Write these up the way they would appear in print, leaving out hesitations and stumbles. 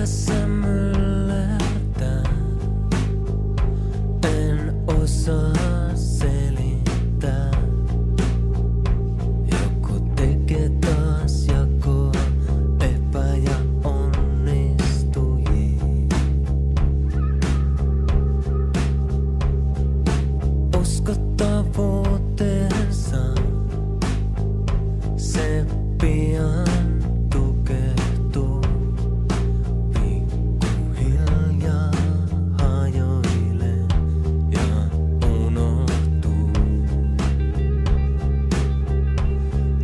päässä myllertää. En osaa selittää. Joku tekee taas jakoa epä- ja onnistujiin. Uskottavuutensa se pian tukehtuu. Pikkuhiljaa hajoilee ja unohtuu.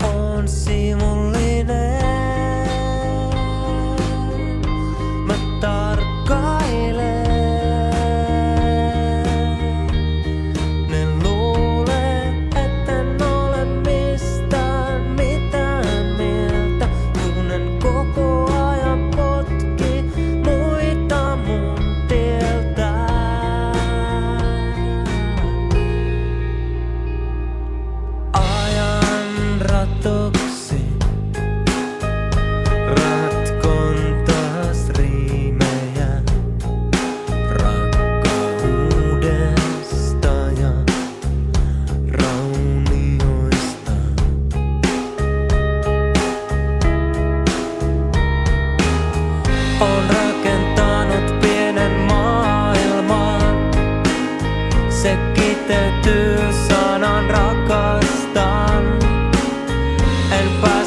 On sivullinen. Mä tarkkailen. Ne luulee, etten ole mistään mitään mieltä. Kun en koko ajan potki muita mun tieltä. Ajan ratoksi ratkon taas riimejä rakkaudesta ja raunioista. On rakentanut pienen maailman. Se kiteytyy sanan rakastan. En pääse